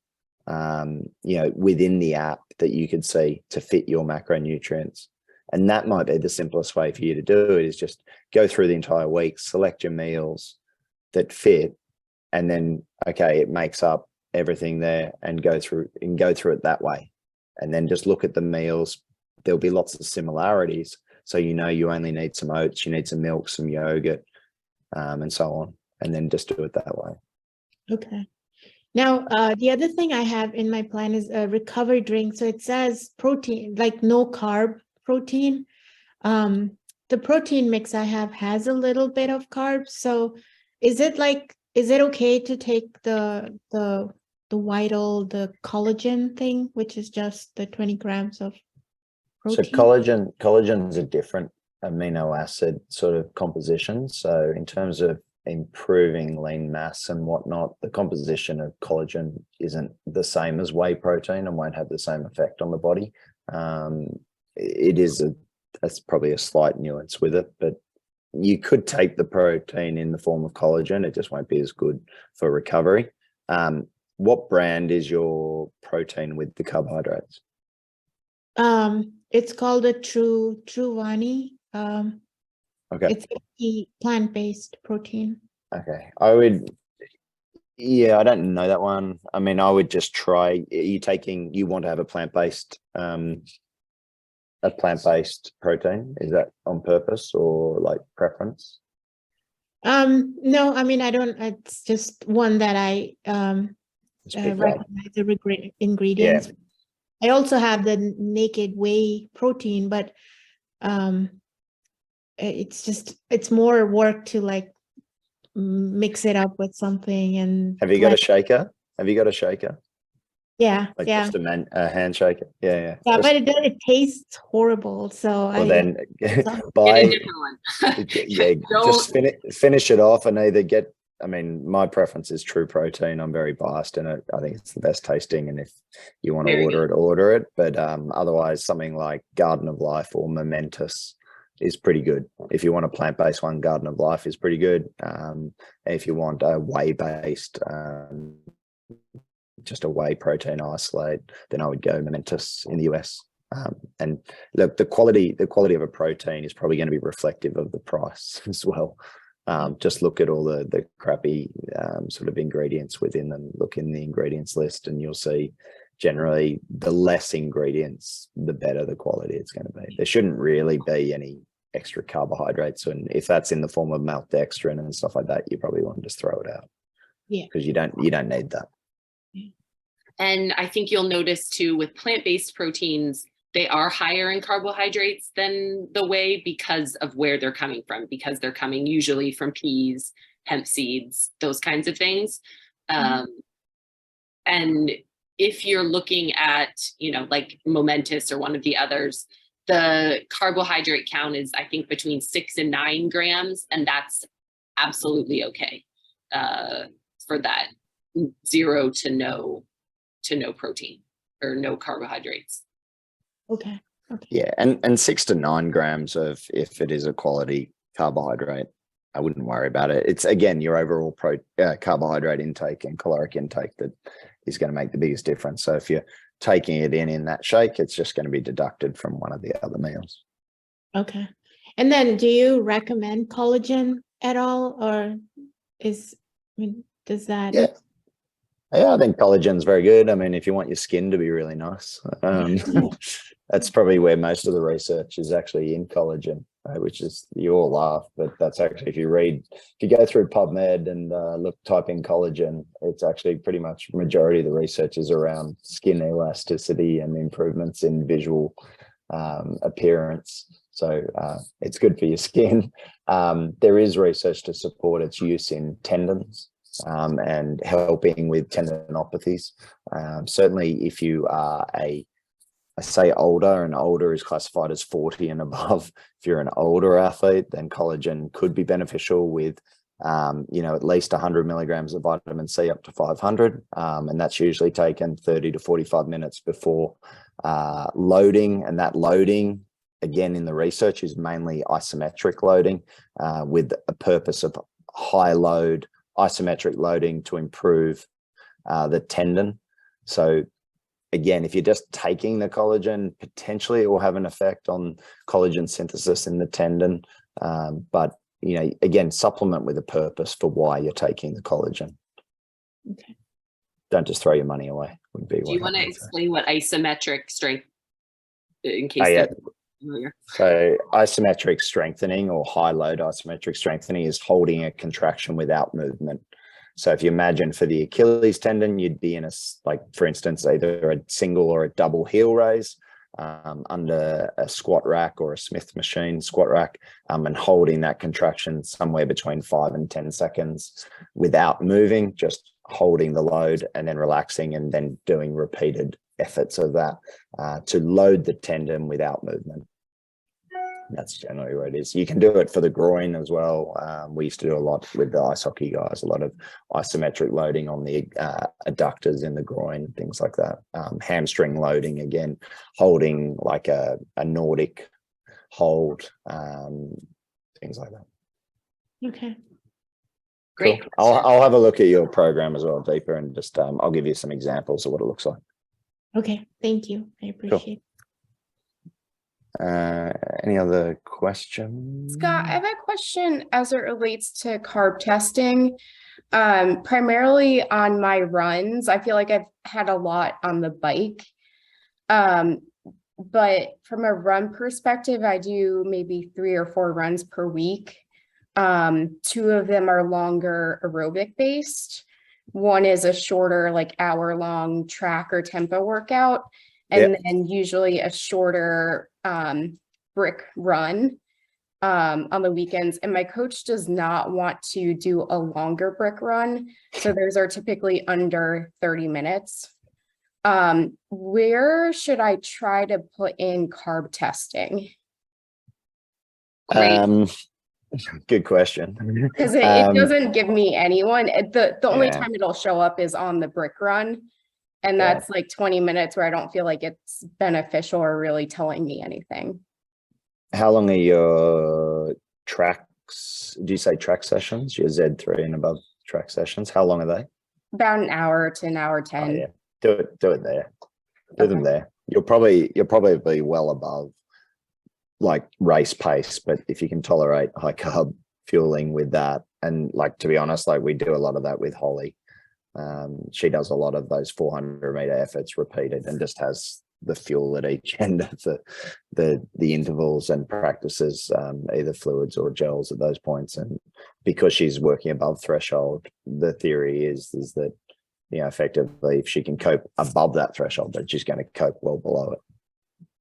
within the app that you could see to fit your macronutrients. And that might be the simplest way for you to do it, is just go through the entire week, select your meals that fit, and then, okay, it makes up everything there, and go through it that way. And then just look at the meals. There'll be lots of similarities. So, you only need some oats, you need some milk, some yogurt, and so on. And then just do it that way. Okay. Now, the other thing I have in my plan is a recovery drink. So it says protein, like no carb protein. The protein mix I have has a little bit of carbs. So is it okay to take the Vital, the collagen thing, which is just the 20 grams of protein? So collagen is a different amino acid sort of composition. So in terms of improving lean mass and whatnot, the composition of collagen isn't the same as whey protein and won't have the same effect on the body. That's probably a slight nuance with it, but you could take the protein in the form of collagen. It just won't be as good for recovery. What brand is your protein with the carbohydrates? It's called a Truvani. Okay. It's a plant-based protein. Okay. I don't know that one. I mean, I would just try, you want to have a plant-based protein? Is that on purpose or like preference? No, I mean, I don't, it's just one that I recognize the ingredients. Yeah. I also have the naked whey protein, but it's more work to like mix it up with something. And have you got a shaker? Yeah, like yeah. just a handshake. Yeah. Yeah, Just- but it tastes horrible. So well, I then Get a buy, different one. yeah, just finish it off and either get, I mean, my preference is True Protein. I'm very biased in it. I think it's the best tasting. And if you want to Very order it. But otherwise, something like Garden of Life or Momentous is pretty good. If you want a plant-based one, Garden of Life is pretty good. If you want a whey-based, just a whey protein isolate, then I would go Momentous in the US. And look, the quality of a protein is probably going to be reflective of the price as well. Just look at all the crappy sort of ingredients within them. Look in the ingredients list, and you'll see generally the less ingredients, the better the quality it's going to be. There shouldn't really be any extra carbohydrates, and if that's in the form of maltodextrin and stuff like that, you probably want to just throw it out. Yeah, because you don't need that. And I think you'll notice too with plant-based proteins, they are higher in carbohydrates than the whey because of where they're coming from, because they're coming usually from peas, hemp seeds, those kinds of things. And if you're looking at, like Momentous or one of the others, the carbohydrate count is, I think, between 6 and 9 grams, and that's absolutely okay for that 0 to no protein or no carbohydrates. okay. Yeah, and 6 to 9 grams of, if it is a quality carbohydrate, I wouldn't worry about it. It's again your overall carbohydrate intake and caloric intake that is going to make the biggest difference. So if you're taking it in that shake, it's just going to be deducted from one of the other meals. Okay. And then do you recommend collagen at all, or does that? Yeah, I think collagen's very good. I mean, if you want your skin to be really nice, that's probably where most of the research is actually in collagen, which is, you all laugh, but that's actually, if you go through PubMed and type in collagen, it's actually pretty much majority of the research is around skin elasticity and improvements in visual appearance. So it's good for your skin. There is research to support its use in tendons and helping with tendinopathies. Certainly if you are I say older, and older is classified as 40 and above. If you're an older athlete, then collagen could be beneficial with, at least 100 milligrams of vitamin C up to 500. And that's usually taken 30 to 45 minutes before loading. And that loading, again, in the research is mainly isometric loading with a purpose of high load, isometric loading to improve the tendon. So again, if you're just taking the collagen, potentially it will have an effect on collagen synthesis in the tendon. But, again, supplement with a purpose for why you're taking the collagen. Okay. Don't just throw your money away. Would be. Do you want to explain what isometric strength, in case yeah. they're familiar? So isometric strengthening, or high load isometric strengthening, is holding a contraction without movement. So if you imagine for the Achilles tendon, you'd be in for instance, either a single or a double heel raise under a squat rack or a Smith machine squat rack, and holding that contraction somewhere between 5 and 10 seconds without moving, just holding the load and then relaxing, and then doing repeated efforts of that to load the tendon without movement. That's generally what it is. You can do it for the groin as well. We used to do a lot with the ice hockey guys, a lot of isometric loading on the adductors in the groin, things like that. Hamstring loading, again, holding like a Nordic hold, things like that. Okay. Great. Cool. I'll have a look at your program as well deeper, and just I'll give you some examples of what it looks like. Okay. Thank you. I appreciate it. Any other questions? Scott, I have a question as it relates to carb testing. Primarily on my runs, I feel like I've had a lot on the bike. But from a run perspective, I do maybe 3 or 4 runs per week. 2 of them are longer aerobic based. One is a shorter, like hour-long track or tempo workout. And then usually a shorter brick run on the weekends. And my coach does not want to do a longer brick run. So those are typically under 30 minutes. Where should I try to put in carb testing? Great. Good question. Because it doesn't give me anyone. The only Yeah. time it'll show up is on the brick run. And Yeah. that's like 20 minutes where I don't feel like it's beneficial or really telling me anything. How long are your tracks? Do you say track sessions? Your Z3 and above track sessions? How long are they? About an hour to an hour 10. Oh, yeah. Do it there. Do them there. You'll probably be well above like race pace, but if you can tolerate high carb fueling with that, and like, to be honest, like we do a lot of that with Holly. She does a lot of those 400-meter efforts repeated and just has the fuel at each end of the intervals and practices either fluids or gels at those points. And because she's working above threshold, the theory is that, you know, effectively if she can cope above that threshold, then she's going to cope well below it.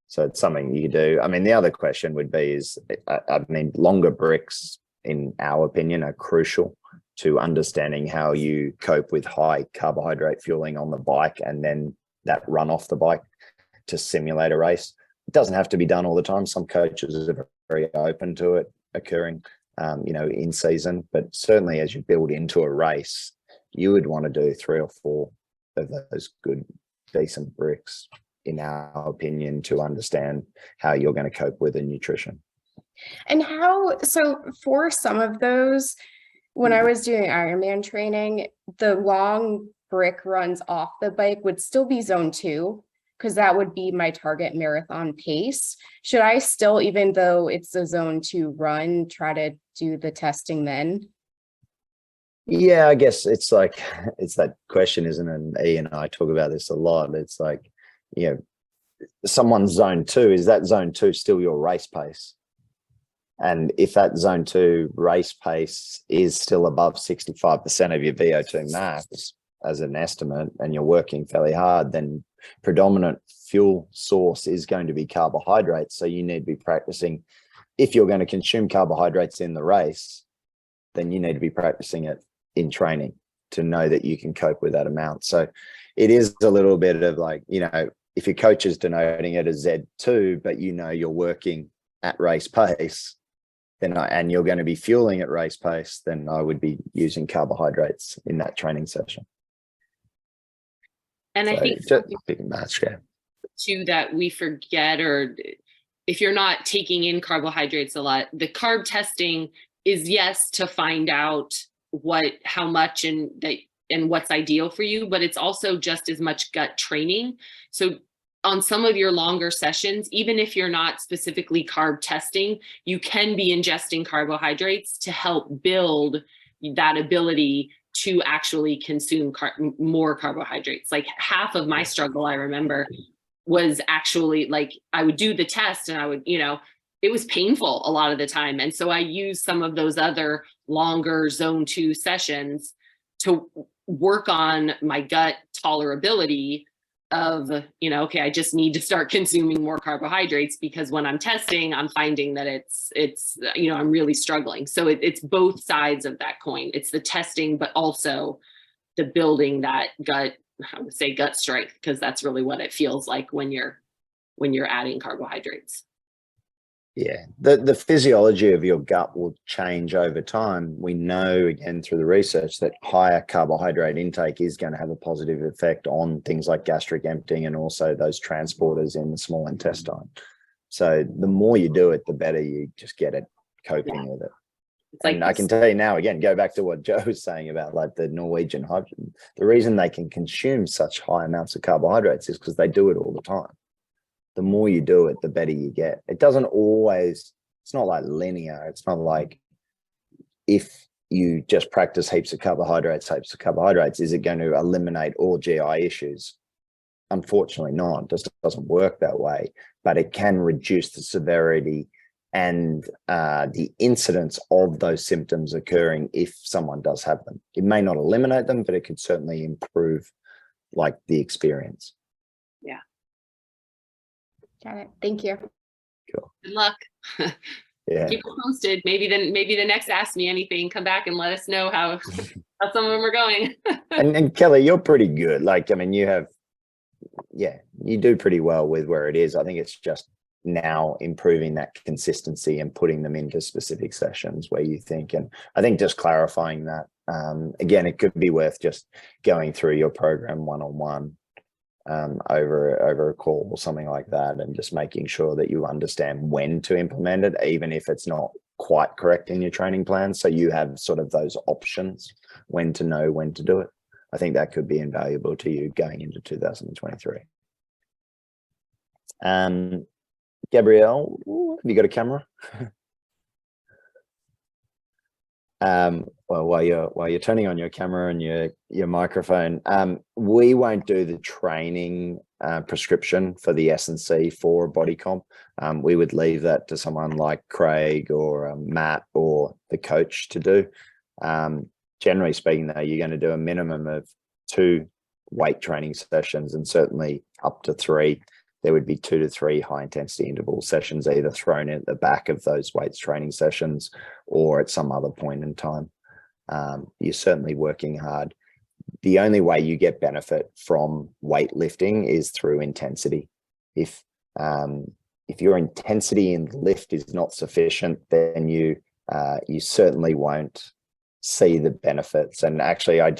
So it's something you do. I mean, the other question would be I mean, longer bricks, in our opinion, are crucial to understanding how you cope with high carbohydrate fueling on the bike and then that run off the bike to simulate a race. It doesn't have to be done all the time. Some coaches are very open to it occurring, you know, in season, but certainly as you build into a race, you would want to do 3 or 4 of those good, decent bricks, in our opinion, to understand how you're going to cope with the nutrition. And so for some of those, when I was doing Ironman training, the long brick runs off the bike would still be zone 2, because that would be my target marathon pace. Should I still, even though it's a zone 2 run, try to do the testing then? Yeah, I guess it's like, it's that question, isn't it? And E and I talk about this a lot. It's like, you know, someone's zone 2, is that zone 2 still your race pace? And if that zone 2 race pace is still above 65% of your VO2 max as an estimate, and you're working fairly hard, then predominant fuel source is going to be carbohydrates. So you need to be practicing. If you're going to consume carbohydrates in the race, then you need to be practicing it in training to know that you can cope with that amount. So it is a little bit of like, you know, if your coach is denoting it as Z2, but you know you're working at race pace, then and you're going to be fueling at race pace, then I would be using carbohydrates in that training session. And So I think just big match, yeah. too, that we forget, or if you're not taking in carbohydrates a lot, the carb testing is, yes, to find out how much and what's ideal for you, but it's also just as much gut training. So on some of your longer sessions, even if you're not specifically carb testing, you can be ingesting carbohydrates to help build that ability to actually consume more carbohydrates. Like half of my struggle, I remember, was actually like, I would do the test and I would, you know, it was painful a lot of the time. And so I used some of those other longer zone 2 sessions to work on my gut tolerability of, you know, okay, I just need to start consuming more carbohydrates, because when I'm testing, I'm finding that it's, you know, I'm really struggling. So it's both sides of that coin. It's the testing, but also the building that gut, I would say gut strength, because that's really what it feels like when you're adding carbohydrates. Yeah, the physiology of your gut will change over time. We know, again, through the research, that higher carbohydrate intake is going to have a positive effect on things like gastric emptying and also those transporters in the small intestine. So the more you do it, the better you just get at coping with it. It's and like I can tell you now, again, go back to what Joe was saying about like the Norwegian hydrogen. The reason they can consume such high amounts of carbohydrates is because they do it all the time. The more you do it, the better you get. It doesn't always, it's not like linear. It's not like if you just practice heaps of carbohydrates, is it going to eliminate all GI issues? Unfortunately not. It just doesn't work that way, but it can reduce the severity and the incidence of those symptoms occurring if someone does have them. It may not eliminate them, but it could certainly improve like the experience. Yeah. Got it. Thank you. Cool. Good luck. Yeah. Keep us posted. Maybe the next Ask Me Anything, come back and let us know how some of them are going. and Kelly, you're pretty good. Like, I mean, you have yeah, you do pretty well with where it is. I think it's just now improving that consistency and putting them into specific sessions where you think, and I think just clarifying that, again, it could be worth just going through your program one-on-one over a call or something like that, and just making sure that you understand when to implement it, even if it's not quite correct in your training plan. So you have sort of those options when to know when to do it. I think that could be invaluable to you going into 2023. Gabrielle, have you got a camera? Well, while you're turning on your camera and your microphone, we won't do the training prescription for the S&C for body comp. We would leave that to someone like Craig or Matt or the coach to do. Generally speaking, though, you're going to do a minimum of 2 weight training sessions, and certainly up to 3. There would be 2 to 3 high intensity interval sessions either thrown in at the back of those weights training sessions or at some other point in time. You're certainly working hard. The only way you get benefit from weightlifting is through intensity. If your intensity in the lift is not sufficient, then you certainly won't see the benefits. And actually, I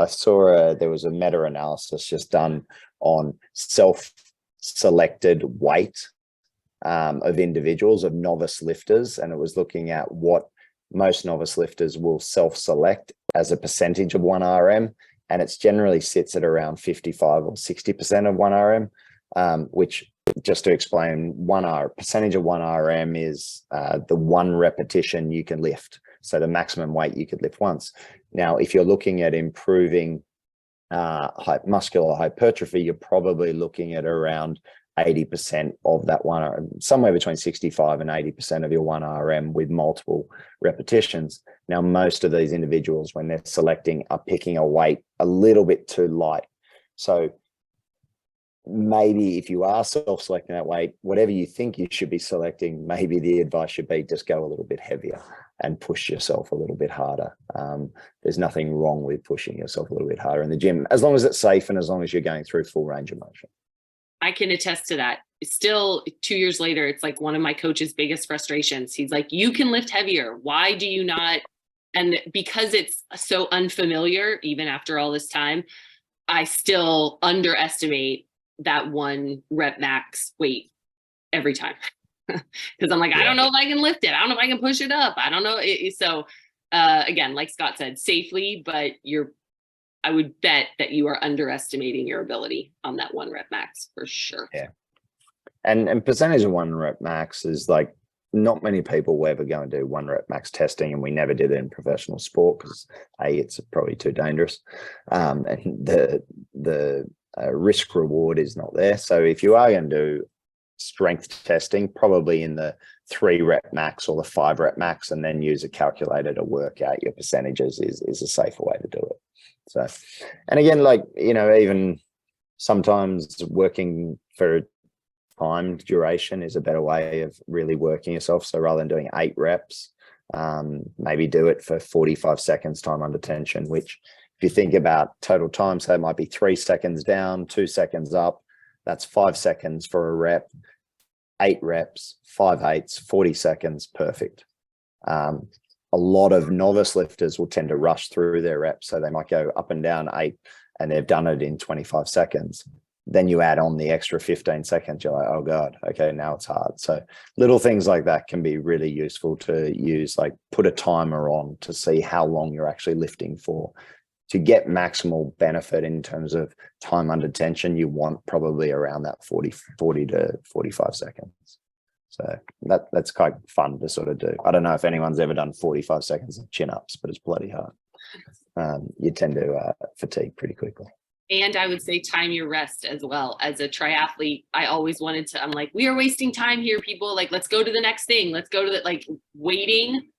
saw there was a meta-analysis just done on self-selected weight of individuals, of novice lifters, and it was looking at what most novice lifters will self-select as a percentage of 1RM, and it generally sits at around 55 or 60% of 1RM, which, just to explain, percentage of 1RM is the 1 repetition you can lift. So the maximum weight you could lift once. Now, if you're looking at improving muscular hypertrophy, you're probably looking at around 80% of that 1RM, somewhere between 65 and 80% of your 1RM with multiple repetitions. Now, most of these individuals, when they're selecting, are picking a weight a little bit too light. So maybe if you are self-selecting that weight, whatever you think you should be selecting, maybe the advice should be just go a little bit heavier and push yourself a little bit harder. There's nothing wrong with pushing yourself a little bit harder in the gym, as long as it's safe and as long as you're going through full range of motion. I can attest to that. Still, 2 years later, it's like one of my coach's biggest frustrations. He's like, you can lift heavier. Why do you not? And because it's so unfamiliar, even after all this time, I still underestimate that 1 rep max weight every time. Because I'm like, I don't know if I can lift it. I don't know if I can push it up. I don't know. So again, like Scott said, safely, but I would bet that you are underestimating your ability on that 1 rep max for sure. Yeah. And percentage of 1 rep max is like, not many people will ever go and do 1 rep max testing, and we never did it in professional sport because it's probably too dangerous. And the risk reward is not there. So if you are going to do strength testing, probably in the 3 rep max or the 5 rep max, and then use a calculator to work out your percentages is a safer way to do it. So, and again, like, even sometimes working for time duration is a better way of really working yourself. So rather than doing 8 reps, maybe do it for 45 seconds time under tension, which if you think about total time, so it might be 3 seconds down, 2 seconds up, that's 5 seconds for a rep, 8 reps, 5 8s, 40 seconds, perfect. A lot of novice lifters will tend to rush through their reps. So they might go up and down 8 and they've done it in 25 seconds. Then you add on the extra 15 seconds. You're like, oh God, okay, now it's hard. So little things like that can be really useful to use, like put a timer on to see how long you're actually lifting for. To get maximal benefit in terms of time under tension, you want probably around that 40 to 45 seconds. So that's quite fun to sort of do. I don't know if anyone's ever done 45 seconds of chin-ups, but it's bloody hard. You tend to fatigue pretty quickly. And I would say time your rest as well. As a triathlete, I always wanted to, I'm like, we are wasting time here, people. Like, let's go to the next thing. Let's go to the, like, waiting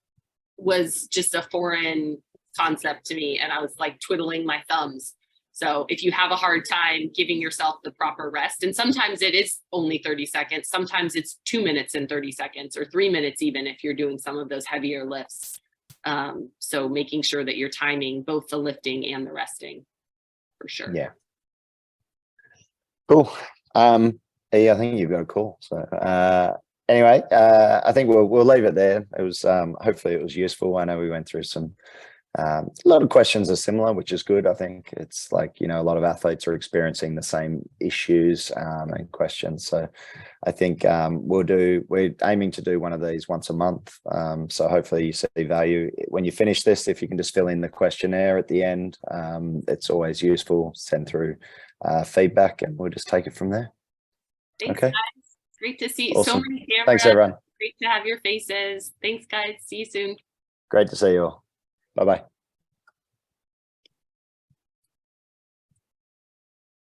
was just a foreign concept to me. And I was like twiddling my thumbs. So if you have a hard time giving yourself the proper rest, and sometimes it is only 30 seconds, sometimes it's 2 minutes and 30 seconds or 3 minutes, even if you're doing some of those heavier lifts. So making sure that you're timing both the lifting and the resting for sure. Yeah. Cool. Yeah, I think you've got a call. So anyway, I think we'll leave it there. It was hopefully it was useful. I know we went through some a lot of questions are similar, which is good. I think it's like, you know, a lot of athletes are experiencing the same issues and questions. So I think we're aiming to do one of these once a month. So hopefully you see value when you finish this. If you can just fill in the questionnaire at the end, it's always useful. Send through feedback and we'll just take it from there. Thanks, Okay. guys. Great to see Awesome. so many cameras. Thanks, everyone. Great to have your faces. Thanks, guys. See you soon. Great to see you all. Bye-bye.